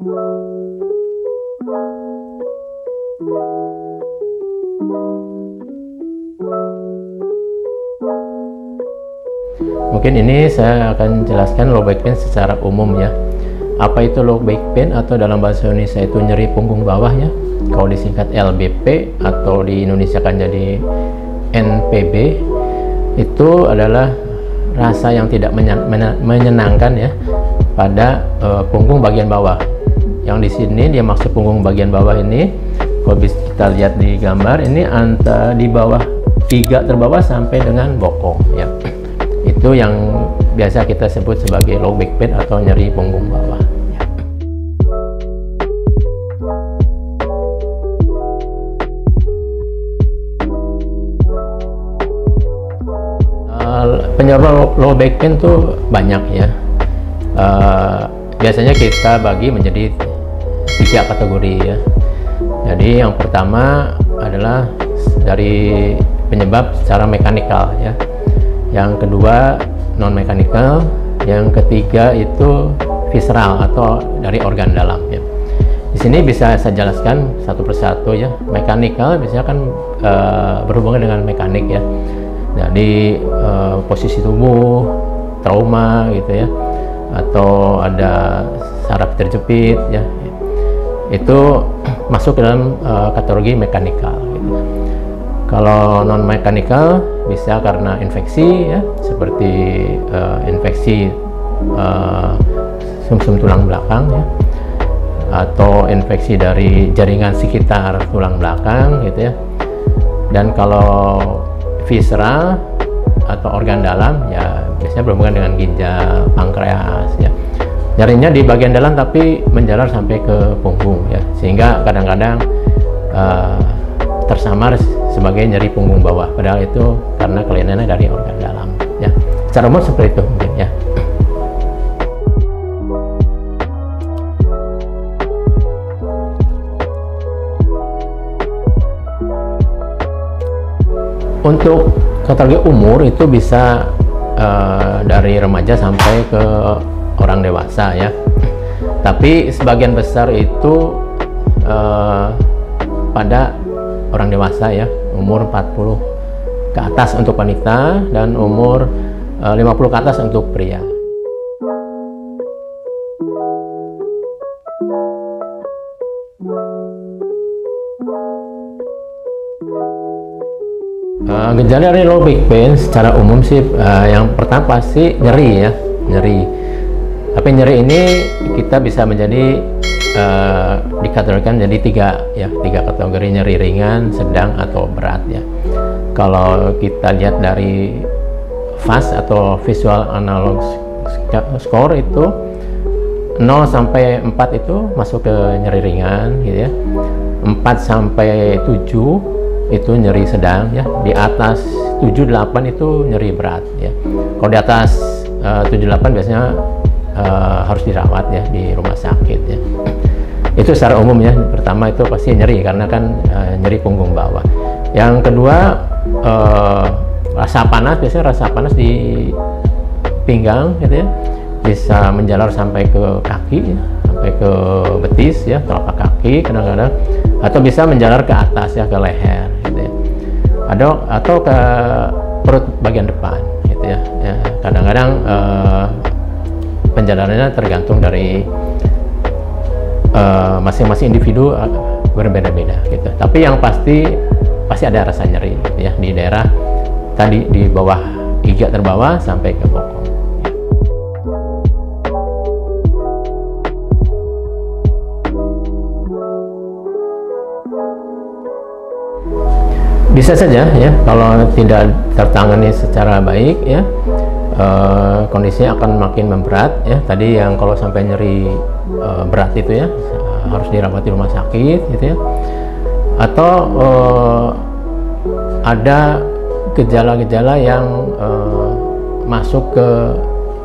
Mungkin ini saya akan jelaskan low back pain secara umum ya. Apa itu low back pain, atau dalam bahasa Indonesia itu nyeri punggung bawah ya. Kalau disingkat LBP atau di Indonesia kan jadi NPB. Itu adalah rasa yang tidak menyenangkan ya pada punggung bagian bawah. Yang di sini dia maksud punggung bagian bawah ini, kalau bisa kita lihat di gambar ini, antara di bawah iga terbawah sampai dengan bokong ya. Itu yang biasa kita sebut sebagai low back pain atau nyeri punggung bawah. Penyebab low back pain tuh banyak ya. Biasanya kita bagi menjadi 3 kategori ya. Jadi yang pertama adalah dari penyebab secara mekanikal ya. Yang kedua non mekanikal, yang ketiga itu visceral atau dari organ dalam ya. Di sini bisa saya jelaskan satu persatu ya. Mekanikal biasanya kan berhubungan dengan mekanik ya. Jadi posisi tubuh, trauma gitu ya, atau ada saraf terjepit ya, itu masuk ke dalam kategori mekanikal gitu. Kalau non mekanikal bisa karena infeksi ya, seperti infeksi sumsum tulang belakang ya, atau infeksi dari jaringan sekitar tulang belakang gitu ya. Dan kalau visceral atau organ dalam ya biasanya berhubungan dengan ginjal, pankreas ya. Nyerinya di bagian dalam tapi menjalar sampai ke punggung ya, sehingga kadang-kadang tersamar sebagai nyeri punggung bawah, padahal itu karena kelihatannya dari organ dalam ya. Secara umum seperti itu mungkin ya. Untuk kategori umur itu bisa dari remaja sampai ke orang dewasa ya. Tapi sebagian besar itu pada orang dewasa ya, umur 40 ke atas untuk wanita dan umur 50 ke atas untuk pria. Gejala dari low back pain secara umum sih yang pertama pasti nyeri ya, nyeri. Tapi nyeri ini kita bisa menjadi dikategorikan jadi tiga kategori: nyeri ringan, sedang, atau berat ya. Kalau kita lihat dari VAS atau Visual Analog Score itu 0 sampai 4 itu masuk ke nyeri ringan gitu ya. 4 sampai 7 itu nyeri sedang ya. Di atas 7-8 itu nyeri berat ya. Kalau di atas 7-8 biasanya harus dirawat ya di rumah sakit ya. Itu secara umum ya. Pertama itu pasti nyeri karena kan nyeri punggung bawah. Yang kedua rasa panas, biasanya rasa panas di pinggang gitu ya, bisa menjalar sampai ke kaki ya, sampai ke betis ya, telapak kaki kadang-kadang, atau bisa menjalar ke atas ya, ke leher gitu ya, atau ke perut bagian depan gitu ya. Kadang-kadang penjalarannya tergantung dari masing-masing individu berbeda-beda gitu. Tapi yang pasti ada rasa nyeri gitu ya, di daerah tadi di bawah iga terbawah sampai ke bokong. Bisa saja ya, kalau tidak tertangani secara baik ya, kondisinya akan makin memberat ya. Tadi yang kalau sampai nyeri berat itu ya, harus dirawat di rumah sakit gitu ya. Atau ada gejala-gejala yang masuk ke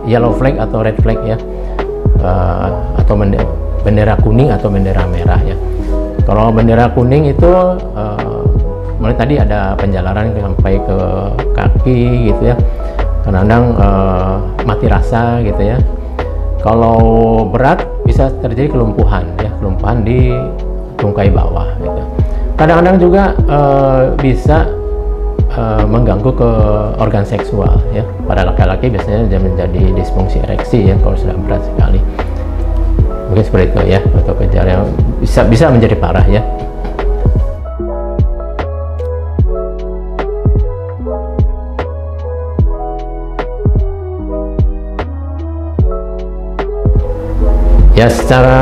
yellow flag atau red flag ya, atau bendera kuning atau bendera merah ya. Kalau bendera kuning itu mulai tadi ada penjalaran sampai ke kaki gitu ya, kadang-kadang mati rasa gitu ya. Kalau berat bisa terjadi kelumpuhan ya, kelumpuhan di tungkai bawah gitu. Kadang-kadang juga bisa mengganggu ke organ seksual ya. Pada laki-laki biasanya dia menjadi disfungsi ereksi ya kalau sudah berat sekali. Mungkin seperti itu ya, atau gejala yang bisa menjadi parah ya. Ya, secara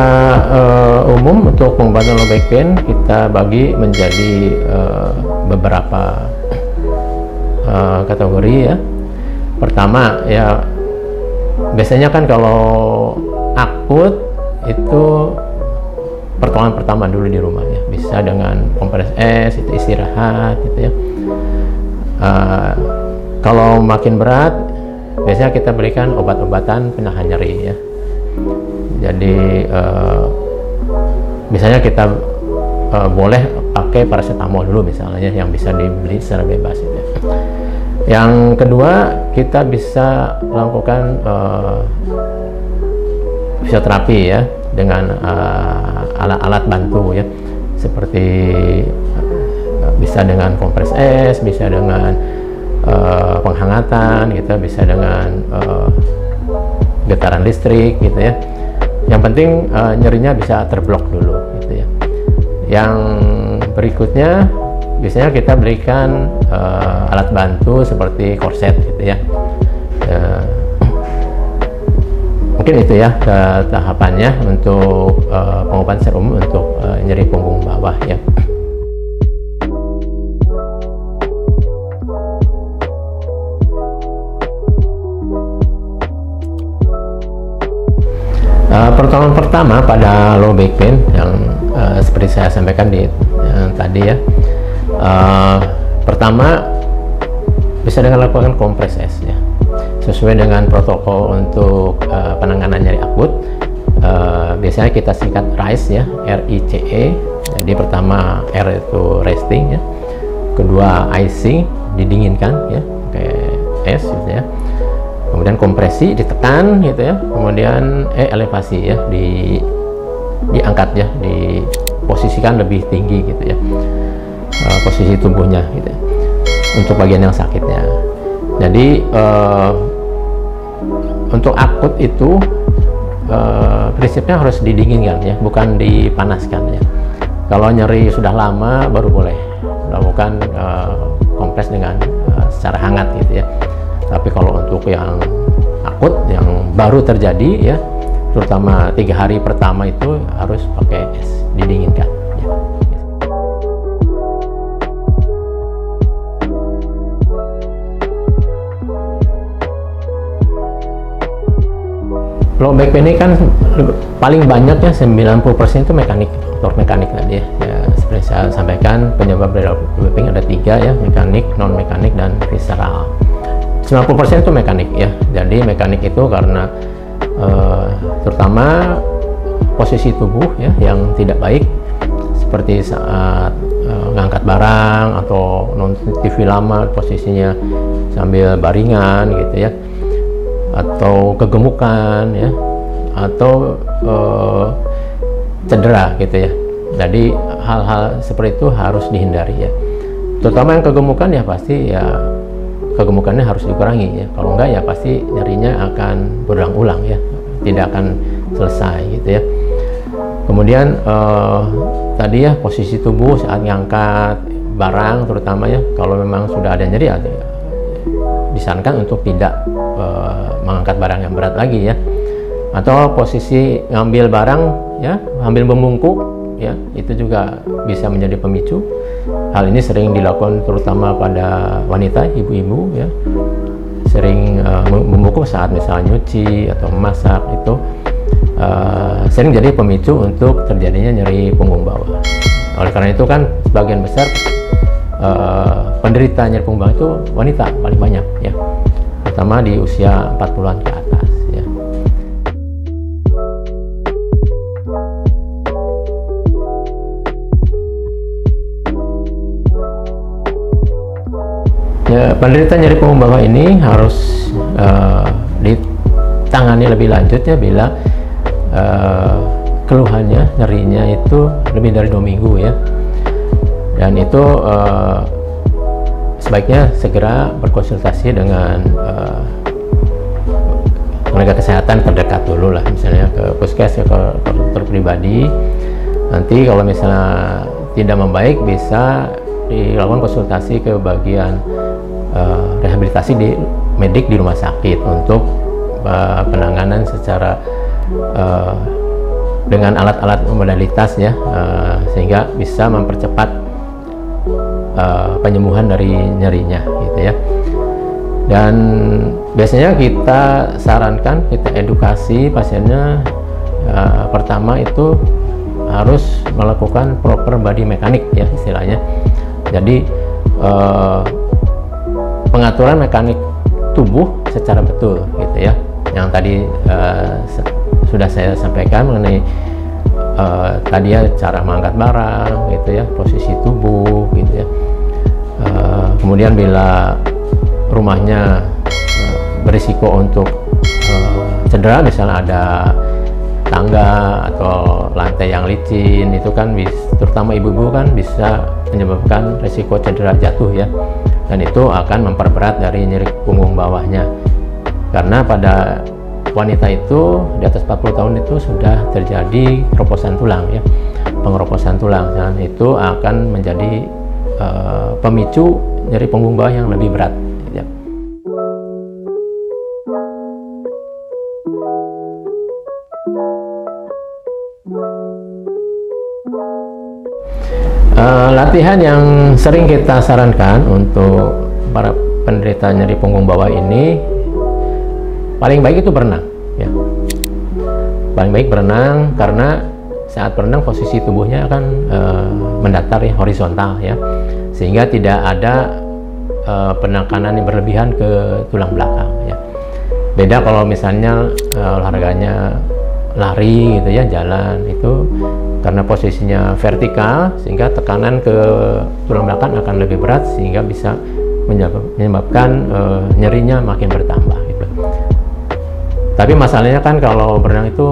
umum untuk pengobatan low back pain kita bagi menjadi beberapa kategori ya. Pertama ya, biasanya kan kalau akut itu pertolongan pertama dulu di rumah ya, bisa dengan kompres es, itu istirahat gitu ya. Kalau makin berat biasanya kita berikan obat-obatan penahan nyeri ya. Jadi misalnya kita boleh pakai paracetamol dulu misalnya, yang bisa dibeli secara bebas gitu ya. Yang kedua, kita bisa lakukan fisioterapi ya, dengan alat-alat bantu ya, seperti bisa dengan kompres es, bisa dengan penghangatan gitu, bisa dengan getaran listrik gitu ya. Yang penting nyerinya bisa terblok dulu gitu ya. Yang berikutnya biasanya kita berikan alat bantu seperti korset gitu ya. Mungkin itu ya tahapannya untuk pengobatan secara umum untuk nyeri punggung bawah ya. Pertolongan pertama pada low back pain yang seperti saya sampaikan di tadi ya, pertama bisa dengan lakukan kompres es ya, sesuai dengan protokol untuk penanganan nyeri akut. Biasanya kita singkat RICE ya, RICE. Jadi pertama R itu resting ya, kedua icing didinginkan ya pakai es gitu ya, kemudian kompresi ditekan gitu ya, kemudian elevasi ya, diangkat ya, diposisikan lebih tinggi gitu ya, posisi tubuhnya gitu ya, untuk bagian yang sakitnya. Jadi untuk akut itu prinsipnya harus didinginkan ya, bukan dipanaskan ya. Kalau nyeri sudah lama baru boleh lakukan kompres dengan secara hangat gitu ya. Tapi kalau untuk yang akut, yang baru terjadi ya, terutama 3 hari pertama itu harus pakai es, didinginkan ya. Low back pain ini kan paling banyaknya 90% itu mekanik, faktor mekanik tadi ya. Seperti saya sampaikan, penyebab dari low back pain ada 3 ya, mekanik, non mekanik, dan visceral. 90% itu mekanik ya. Jadi mekanik itu karena terutama posisi tubuh ya yang tidak baik, seperti saat ngangkat barang atau nonton TV lama posisinya sambil baringan gitu ya, atau kegemukan ya, atau cedera gitu ya. Jadi hal-hal seperti itu harus dihindari ya. Terutama yang kegemukan ya pasti ya kegemukannya harus dikurangi ya. Kalau enggak ya pasti nyerinya akan berulang-ulang ya, tidak akan selesai gitu ya. Kemudian tadi ya posisi tubuh saat ngangkat barang terutama ya, kalau memang sudah ada nyeri ya, disarankan untuk tidak mengangkat barang yang berat lagi ya. Atau posisi ngambil barang ya, ambil membungkuk ya, itu juga bisa menjadi pemicu. Hal ini sering dilakukan terutama pada wanita, ibu-ibu ya, sering membungkuk saat misalnya nyuci atau memasak, itu sering jadi pemicu untuk terjadinya nyeri punggung bawah. Oleh karena itu kan sebagian besar penderita nyeri punggung bawah itu wanita paling banyak ya, terutama di usia 40-an ke atas ya. Ya, penderita nyeri punggung bawah ini harus ditangani lebih lanjut ya bila keluhannya, nyerinya itu lebih dari 2 minggu ya, dan itu sebaiknya segera berkonsultasi dengan tenaga kesehatan terdekat dulu lah, misalnya ke puskes, ke dokter pribadi. Nanti kalau misalnya tidak membaik, bisa dilakukan konsultasi ke bagian rehabilitasi di medik di rumah sakit untuk penanganan secara dengan alat-alat modalitas ya, sehingga bisa mempercepat penyembuhan dari nyerinya gitu ya. Dan biasanya kita sarankan, kita edukasi pasiennya, pertama itu harus melakukan proper body mekanik ya istilahnya. Jadi pengaturan mekanik tubuh secara betul gitu ya, yang tadi sudah saya sampaikan mengenai tadi ya, cara mengangkat barang gitu ya, posisi tubuh gitu ya. Kemudian bila rumahnya berisiko untuk cedera, misalnya ada tangga atau lantai yang licin, itu kan terutama ibu-ibu kan bisa menyebabkan risiko cedera jatuh ya, dan itu akan memperberat dari nyeri punggung bawahnya, karena pada wanita itu di atas 40 tahun itu sudah terjadi keroposan tulang ya, pengeroposan tulang, dan itu akan menjadi pemicu nyeri punggung bawah yang lebih berat ya. Latihan yang sering kita sarankan untuk para penderita nyeri punggung bawah ini, paling baik itu berenang ya. Paling baik berenang, karena saat berenang posisi tubuhnya akan mendatar ya, horizontal ya, sehingga tidak ada penekanan yang berlebihan ke tulang belakang ya. Beda kalau misalnya olahraganya lari gitu ya, jalan, itu karena posisinya vertikal sehingga tekanan ke tulang belakang akan lebih berat, sehingga bisa menyebabkan nyerinya makin bertambah gitu. Tapi masalahnya kan kalau berenang itu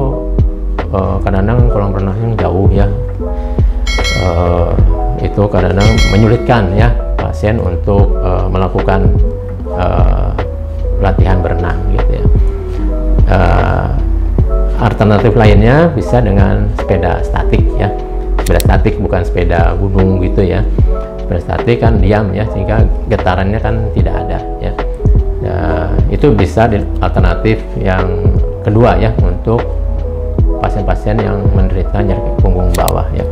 kadang-kadang kolam renangnya jauh ya, itu kadang-kadang menyulitkan ya pasien untuk melakukan latihan berenang gitu ya. Alternatif lainnya bisa dengan sepeda statik ya, sepeda statik, bukan sepeda gunung gitu ya. Sepeda statik kan diam ya, sehingga getarannya kan tidak ada ya. Itu bisa alternatif yang kedua ya, untuk pasien-pasien yang menderita nyeri punggung bawah ya.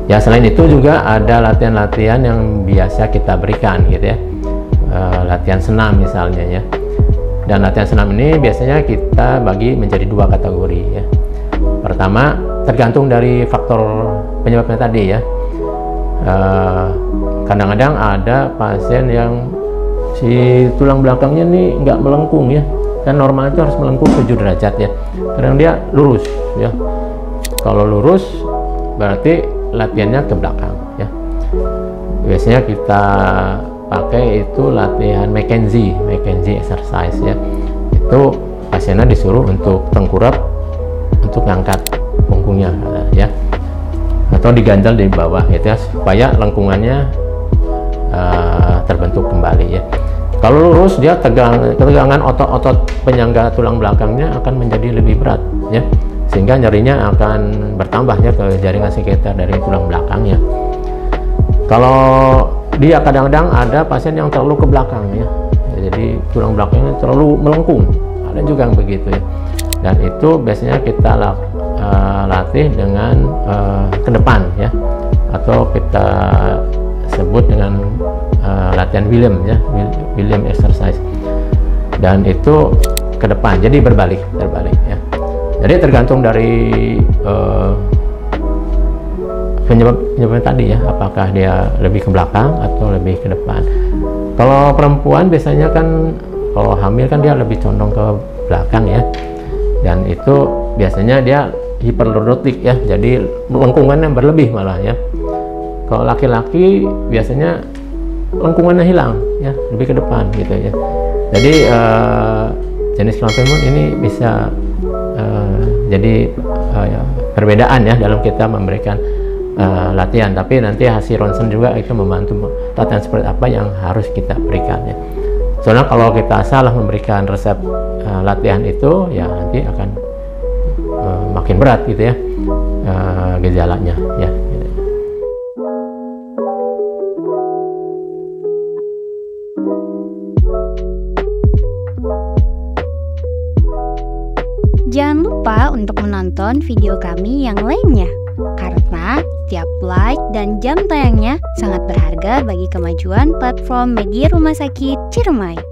Ya, selain itu juga ada latihan-latihan yang biasa kita berikan gitu ya, latihan senam misalnya ya. Dan latihan senam ini biasanya kita bagi menjadi 2 kategori ya. Pertama, tergantung dari faktor penyebabnya tadi ya. Kadang-kadang ada pasien yang si tulang belakangnya nih nggak melengkung ya, dan normal itu harus melengkung 7 derajat ya. Kadang dia lurus ya. Kalau lurus berarti latihannya ke belakang ya. Biasanya kita pakai itu latihan McKenzie exercise ya. Itu pasiennya disuruh untuk tengkurap, untuk ngangkat punggungnya ya, atau diganjal di bawah gitu ya, supaya lengkungannya terbentuk kembali ya. Kalau lurus, dia ketegangan otot-otot penyangga tulang belakangnya akan menjadi lebih berat ya, sehingga nyerinya akan bertambahnya ke jaringan sekitar dari tulang belakang ya. Kalau dia kadang-kadang ada pasien yang terlalu ke belakang ya, jadi tulang belakangnya terlalu melengkung, ada juga yang begitu ya. Dan itu biasanya kita latih dengan ke depan ya, atau kita sebut dengan latihan William ya, William exercise. Dan itu ke depan, jadi berbalik ya. Jadi tergantung dari penyebabnya tadi ya, apakah dia lebih ke belakang atau lebih ke depan. Kalau perempuan biasanya kan kalau hamil kan dia lebih condong ke belakang ya, dan itu biasanya dia hiperlordotik ya, jadi lengkungannya berlebih malah ya. Kalau laki-laki biasanya lengkungannya hilang ya, lebih ke depan gitu ya. Jadi jenis kelamin ini bisa jadi perbedaan ya dalam kita memberikan latihan, tapi nanti hasil ronsen juga itu membantu latihan seperti apa yang harus kita berikan ya. Soalnya kalau kita salah memberikan resep latihan itu ya nanti akan makin berat gitu ya gejalanya ya. Jangan lupa untuk menonton video kami yang lainnya, karena setiap like dan jam tayangnya sangat berharga bagi kemajuan platform media Rumah Sakit Ciremai.